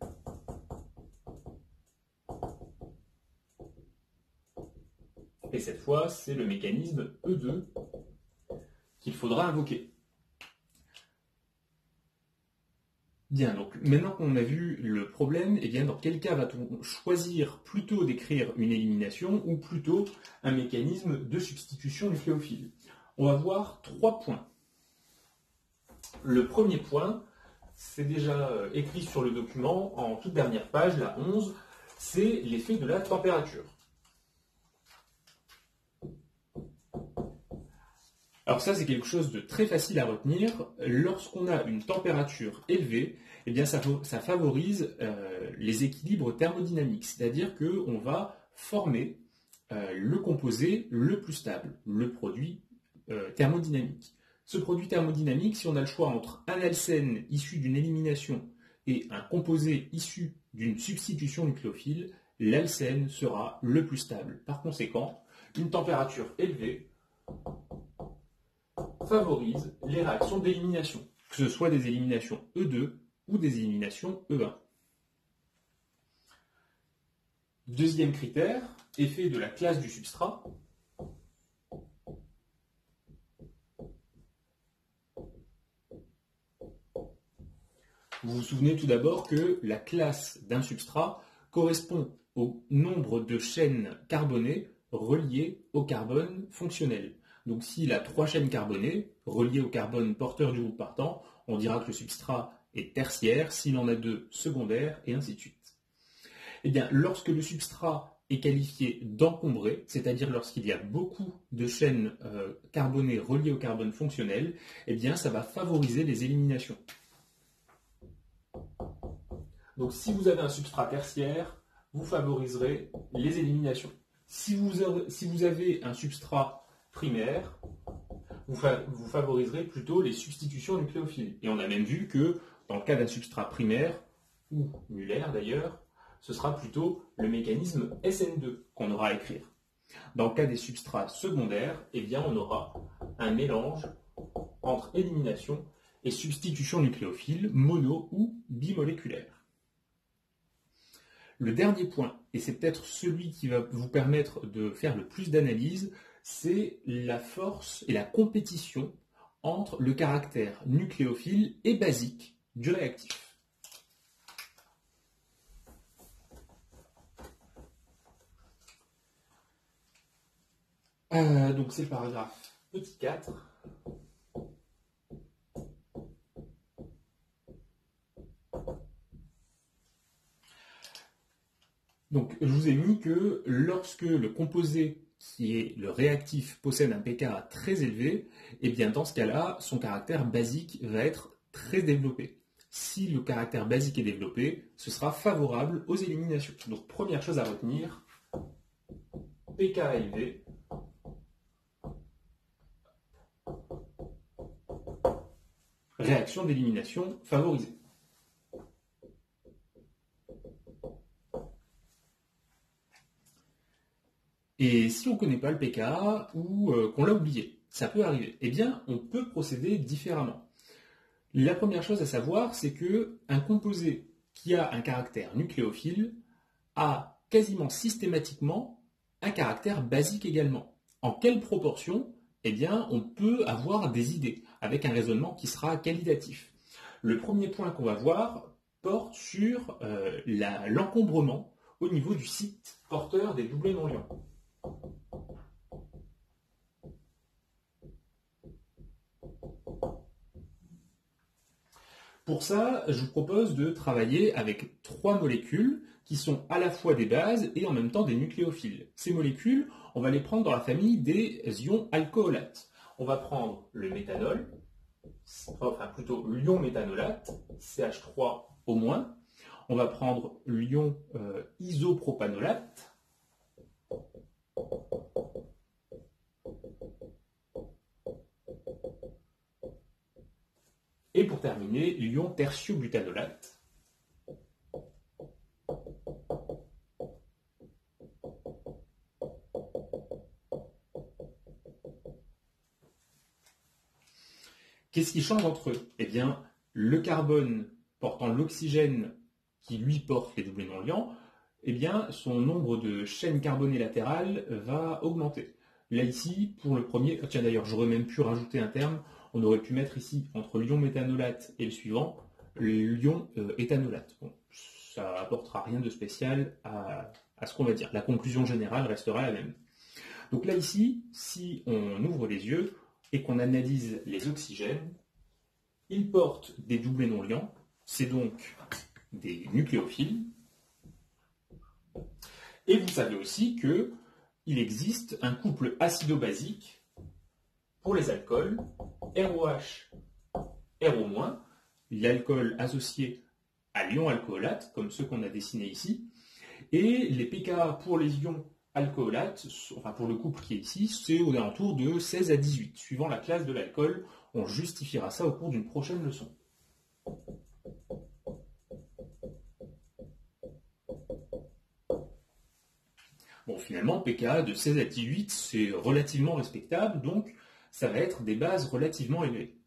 Et cette fois, c'est le mécanisme E2 qu'il faudra invoquer. Bien, donc maintenant qu'on a vu le problème, eh bien, dans quel cas va-t-on choisir plutôt d'écrire une élimination ou plutôt un mécanisme de substitution nucléophile? On va voir 3 points. Le premier point, c'est déjà écrit sur le document en toute dernière page, la 11, c'est l'effet de la température. Alors ça, c'est quelque chose de très facile à retenir. Lorsqu'on a une température élevée, eh bien ça favorise les équilibres thermodynamiques, c'est-à-dire qu'on va former le composé le plus stable, le produit thermodynamique. Ce produit thermodynamique, si on a le choix entre un alcène issu d'une élimination et un composé issu d'une substitution nucléophile, l'alcène sera le plus stable. Par conséquent, une température élevée favorise les réactions d'élimination, que ce soit des éliminations E2 ou des éliminations E1. Deuxième critère, effet de la classe du substrat. Vous vous souvenez tout d'abord que la classe d'un substrat correspond au nombre de chaînes carbonées reliées au carbone fonctionnel. Donc s'il a 3 chaînes carbonées reliées au carbone porteur du groupe partant, on dira que le substrat est tertiaire, s'il en a 2, secondaire, et ainsi de suite. Eh bien, lorsque le substrat est qualifié d'encombré, c'est-à-dire lorsqu'il y a beaucoup de chaînes carbonées reliées au carbone fonctionnel, eh bien, ça va favoriser les éliminations. Donc si vous avez un substrat tertiaire, vous favoriserez les éliminations. Si vous avez un substrat primaire, vous favoriserez plutôt les substitutions nucléophiles. Et on a même vu que dans le cas d'un substrat primaire, ou Muller d'ailleurs, ce sera plutôt le mécanisme SN2 qu'on aura à écrire. Dans le cas des substrats secondaires, eh bien on aura un mélange entre élimination et substitution nucléophile mono ou bimoléculaire. Le dernier point, et c'est peut-être celui qui va vous permettre de faire le plus d'analyse, c'est la force et la compétition entre le caractère nucléophile et basique du réactif. Donc c'est le paragraphe petit 4. Donc, je vous ai mis que lorsque le composé qui est le réactif possède un pKa très élevé, eh bien dans ce cas-là, son caractère basique va être très développé. Si le caractère basique est développé, ce sera favorable aux éliminations. Donc, première chose à retenir, pKa élevé, réaction d'élimination favorisée. Et si on ne connaît pas le pKa ou qu'on l'a oublié, ça peut arriver, eh bien on peut procéder différemment. La première chose à savoir, c'est qu'un composé qui a un caractère nucléophile a quasiment systématiquement un caractère basique également. En quelle proportion? Eh bien on peut avoir des idées avec un raisonnement qui sera qualitatif. Le premier point qu'on va voir porte sur l'encombrement au niveau du site porteur des doublés non-liants. Pour ça, je vous propose de travailler avec 3 molécules qui sont à la fois des bases et en même temps des nucléophiles. Ces molécules, on va les prendre dans la famille des ions alcoolates. On va prendre le méthanol, enfin plutôt l'ion méthanolate, CH3 au moins. On va prendre l'ion isopropanolate. Et pour terminer, l'ion tertiobutanolate. Qu'est-ce qui change entre eux? Eh bien, le carbone portant l'oxygène qui lui porte les doublés non-liants, eh bien, son nombre de chaînes carbonées latérales va augmenter. Là, ici, pour le premier, tiens d'ailleurs, j'aurais même pu rajouter un terme, on aurait pu mettre ici, entre l'ion méthanolate et le suivant, l'ion éthanolate. Bon, ça apportera rien de spécial à ce qu'on va dire. La conclusion générale restera la même. Donc là ici, si on ouvre les yeux et qu'on analyse les oxygènes, ils portent des doublés non liants, c'est donc des nucléophiles. Et vous savez aussi qu'il existe un couple acido-basique pour les alcools, ROH, RO-, l'alcool associé à l'ion alcoolate, comme ceux qu'on a dessinés ici, et les pKa pour les ions alcoolates, enfin pour le couple qui est ici, c'est aux alentours de 16 à 18. Suivant la classe de l'alcool, on justifiera ça au cours d'une prochaine leçon. Bon, finalement, pKa de 16 à 18, c'est relativement respectable, donc ça va être des bases relativement élevées.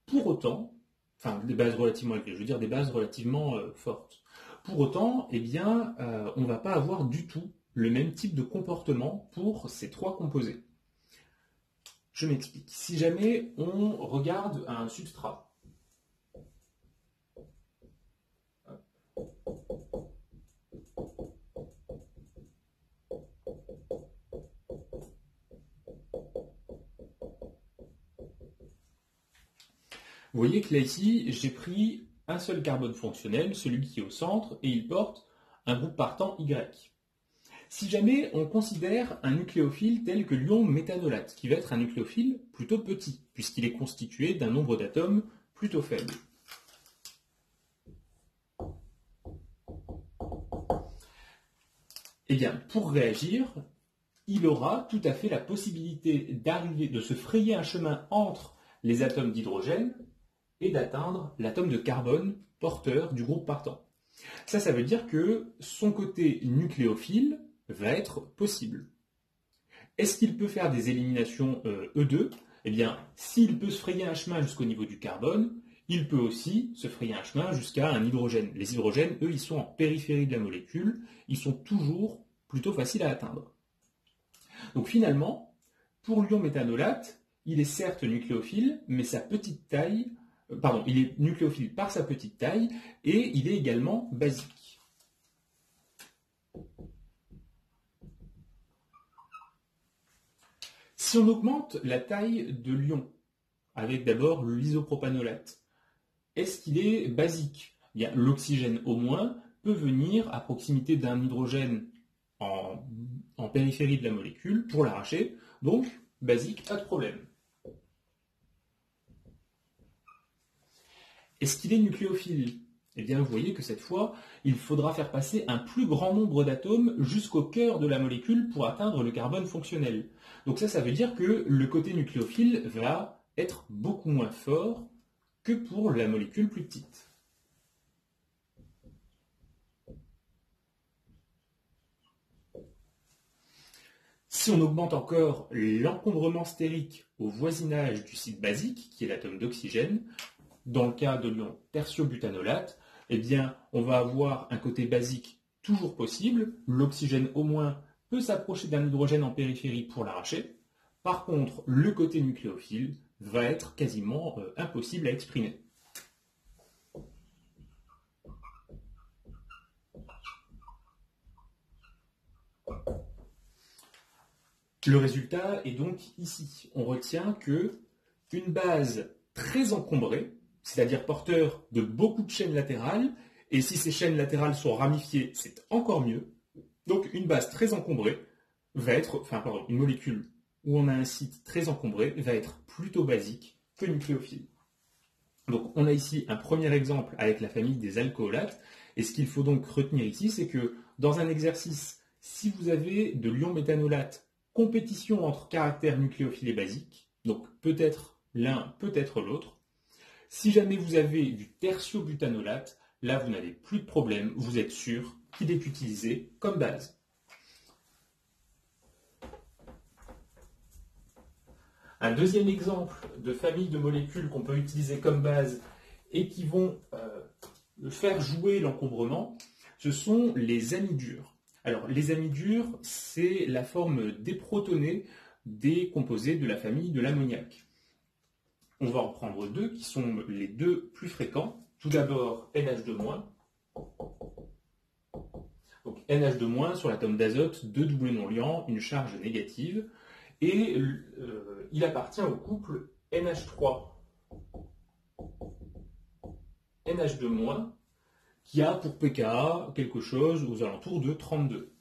Pour autant, enfin des bases relativement élevées, je veux dire des bases relativement fortes. Pour autant, eh bien, on ne va pas avoir du tout le même type de comportement pour ces trois composés. Je m'explique. Si jamais on regarde un substrat, vous voyez que là ici, j'ai pris un seul carbone fonctionnel, celui qui est au centre, et il porte un groupe partant Y. Si jamais on considère un nucléophile tel que l'ion méthanolate, qui va être un nucléophile plutôt petit, puisqu'il est constitué d'un nombre d'atomes plutôt faible. Eh bien, pour réagir, il aura tout à fait la possibilité de se frayer un chemin entre les atomes d'hydrogène et d'atteindre l'atome de carbone porteur du groupe partant. Ça veut dire que son côté nucléophile va être possible. Est-ce qu'il peut faire des éliminations E2 ? Eh bien, s'il peut se frayer un chemin jusqu'au niveau du carbone, il peut aussi se frayer un chemin jusqu'à un hydrogène. Les hydrogènes, eux, ils sont en périphérie de la molécule, ils sont toujours plutôt faciles à atteindre. Donc finalement, pour l'ion méthanolate, il est certes nucléophile, mais sa petite taille, il est nucléophile par sa petite taille, et il est également basique. Si on augmente la taille de l'ion, avec d'abord l'isopropanolate, est-ce qu'il est basique ? L'oxygène au moins peut venir à proximité d'un hydrogène en périphérie de la molécule pour l'arracher, donc basique, pas de problème. Est-ce qu'il est nucléophile ? Eh bien, vous voyez que cette fois, il faudra faire passer un plus grand nombre d'atomes jusqu'au cœur de la molécule pour atteindre le carbone fonctionnel. Donc ça veut dire que le côté nucléophile va être beaucoup moins fort que pour la molécule plus petite. Si on augmente encore l'encombrement stérique au voisinage du site basique, qui est l'atome d'oxygène, dans le cas de l'ion tertiobutanolate, eh bien, on va avoir un côté basique toujours possible. L'oxygène, au moins, peut s'approcher d'un hydrogène en périphérie pour l'arracher. Par contre, le côté nucléophile va être quasiment impossible à exprimer. Le résultat est donc ici. On retient qu'une base très encombrée, c'est-à-dire porteur de beaucoup de chaînes latérales, et si ces chaînes latérales sont ramifiées, c'est encore mieux. Donc une base très encombrée va être, une molécule où on a un site très encombré va être plutôt basique que nucléophile. Donc on a ici un premier exemple avec la famille des alcoolates, et ce qu'il faut donc retenir ici, c'est que dans un exercice, si vous avez de l'ion méthanolate, compétition entre caractères nucléophiles et basiques, donc peut-être l'un, peut-être l'autre. Si jamais vous avez du tertiobutanolate, là vous n'avez plus de problème, vous êtes sûr qu'il est utilisé comme base. Un deuxième exemple de famille de molécules qu'on peut utiliser comme base et qui vont faire jouer l'encombrement, ce sont les amidures. Alors, les amidures, c'est la forme déprotonée des composés de la famille de l'ammoniac. On va en prendre deux qui sont les deux plus fréquents. Tout d'abord, NH2-. Donc NH2- sur l'atome d'azote, deux doublés non liants, une charge négative. Et il appartient au couple NH3, NH2-, qui a pour pKa quelque chose aux alentours de 32.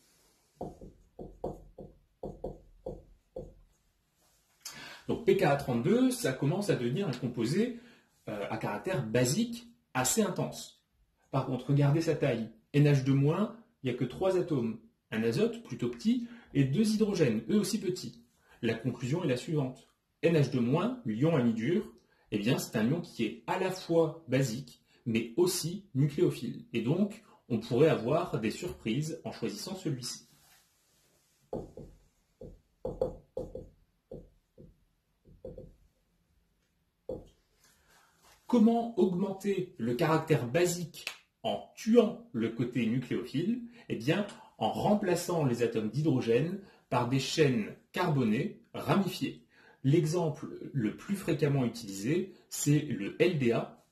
Donc pKa 32, ça commence à devenir un composé à caractère basique assez intense. Par contre, regardez sa taille. NH2-, il n'y a que 3 atomes. Un azote, plutôt petit, et 2 hydrogènes, eux aussi petits. La conclusion est la suivante. NH2-, l'ion amidure, eh bien, c'est un ion qui est à la fois basique, mais aussi nucléophile. Et donc, on pourrait avoir des surprises en choisissant celui-ci. Comment augmenter le caractère basique en tuant le côté nucléophile? Eh bien, en remplaçant les atomes d'hydrogène par des chaînes carbonées ramifiées. L'exemple le plus fréquemment utilisé, c'est le LDA.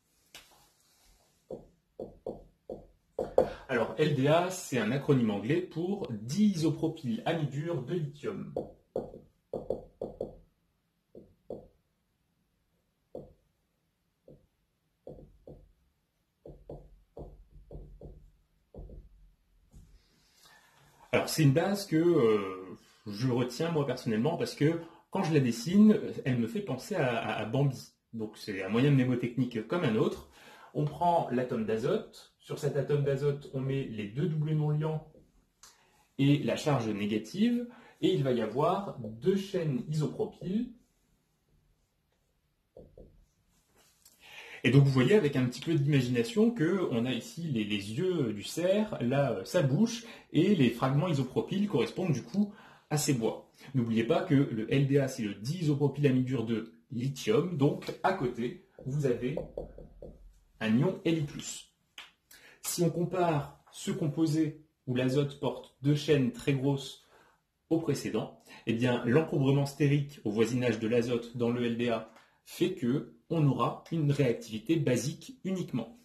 Alors, LDA, c'est un acronyme anglais pour diisopropylamidure de lithium. Alors, c'est une base que je retiens moi personnellement parce que quand je la dessine, elle me fait penser à Bambi. Donc, c'est un moyen mnémotechnique comme un autre. On prend l'atome d'azote. Sur cet atome d'azote, on met les deux doublés non liants et la charge négative. Et il va y avoir deux chaînes isopropyles. Et donc vous voyez avec un petit peu d'imagination qu'on a ici les yeux du cerf, là sa bouche, et les fragments isopropyles correspondent du coup à ces bois. N'oubliez pas que le LDA c'est le diisopropylamidure de lithium, donc à côté vous avez un ion Li+. Si on compare ce composé où l'azote porte deux chaînes très grosses au précédent, eh bien l'encombrement stérique au voisinage de l'azote dans le LDA fait que on aura une réactivité basique uniquement.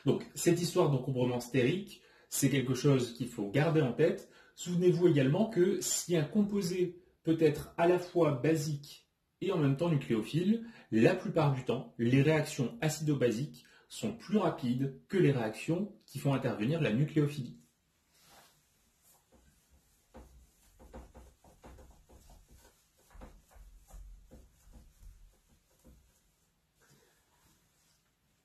Donc, cette histoire d'encombrement stérique, c'est quelque chose qu'il faut garder en tête. Souvenez-vous également que si un composé peut être à la fois basique et en même temps nucléophile, la plupart du temps, les réactions acido-basiques sont plus rapides que les réactions qui font intervenir la nucléophilie.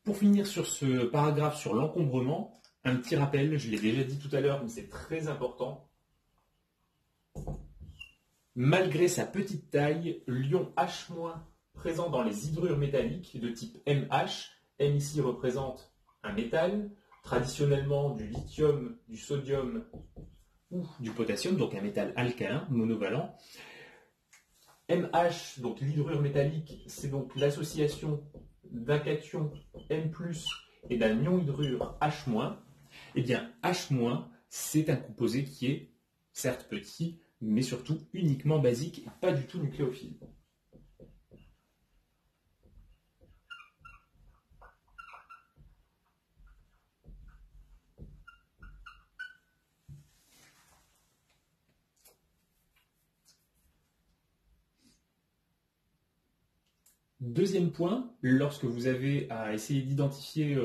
Pour finir sur ce paragraphe sur l'encombrement, un petit rappel, je l'ai déjà dit tout à l'heure, mais c'est très important. Malgré sa petite taille, l'ion H- présent dans les hydrures métalliques de type MH, M ici représente un métal, traditionnellement du lithium, du sodium ou du potassium, donc un métal alcalin, monovalent. MH, donc l'hydrure métallique, c'est donc l'association d'un cation M+, et d'un ion hydrure H-. Eh bien, H-, c'est un composé qui est certes petit, mais surtout uniquement basique et pas du tout nucléophile. Deuxième point, lorsque vous avez à essayer d'identifier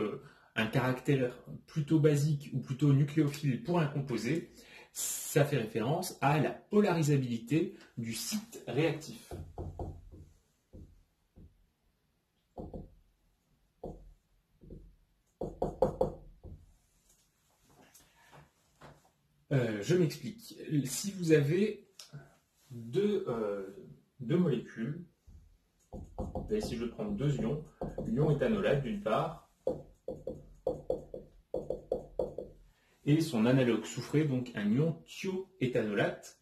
un caractère plutôt basique ou plutôt nucléophile pour un composé, ça fait référence à la polarisabilité du site réactif. Je m'explique. Si vous avez deux molécules, là, ici je vais prendre deux ions, l'ion éthanolate d'une part, et son analogue soufré, donc un ion thioéthanolate.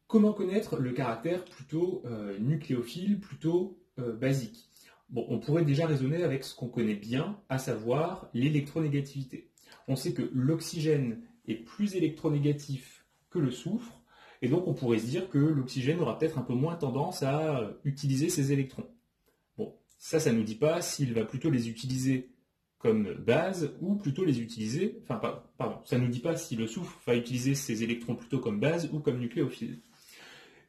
Comment connaître le caractère plutôt nucléophile, plutôt basique? Bon, on pourrait déjà raisonner avec ce qu'on connaît bien, à savoir l'électronégativité. On sait que l'oxygène est plus électronégatif que le soufre, et donc on pourrait se dire que l'oxygène aura peut-être un peu moins tendance à utiliser ses électrons. Bon, ça ne nous dit pas s'il va plutôt les utiliser comme base ou plutôt les utiliser, enfin pardon, ça ne nous dit pas si le soufre va utiliser ses électrons plutôt comme base ou comme nucléophile.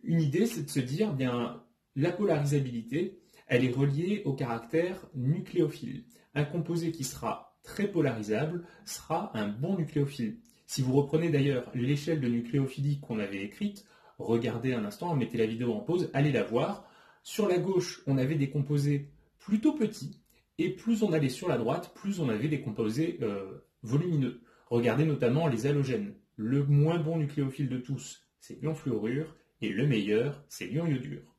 Une idée, c'est de se dire, bien, la polarisabilité, elle est reliée au caractère nucléophile. Un composé qui sera très polarisable sera un bon nucléophile. Si vous reprenez d'ailleurs l'échelle de nucléophilie qu'on avait écrite, regardez un instant, mettez la vidéo en pause, allez la voir. Sur la gauche, on avait des composés plutôt petits, et plus on allait sur la droite, plus on avait des composés volumineux. Regardez notamment les halogènes. Le moins bon nucléophile de tous, c'est l'ion fluorure, et le meilleur, c'est l'ion iodure.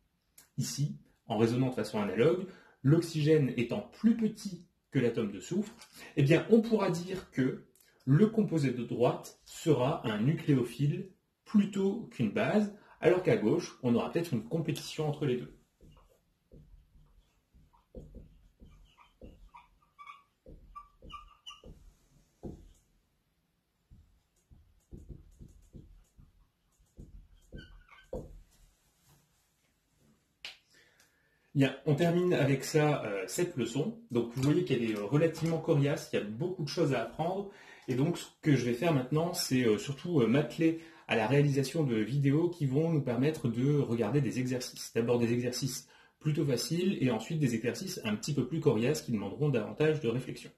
Ici, en raisonnant de façon analogue, l'oxygène étant plus petit que l'atome de soufre, eh bien, on pourra dire que le composé de droite sera un nucléophile plutôt qu'une base, alors qu'à gauche, on aura peut-être une compétition entre les deux. Bien, on termine avec ça, cette leçon. Donc vous voyez qu'elle est relativement coriace, il y a beaucoup de choses à apprendre. Et donc ce que je vais faire maintenant, c'est surtout m'atteler à la réalisation de vidéos qui vont nous permettre de regarder des exercices. D'abord des exercices plutôt faciles et ensuite des exercices un petit peu plus coriaces qui demanderont davantage de réflexion.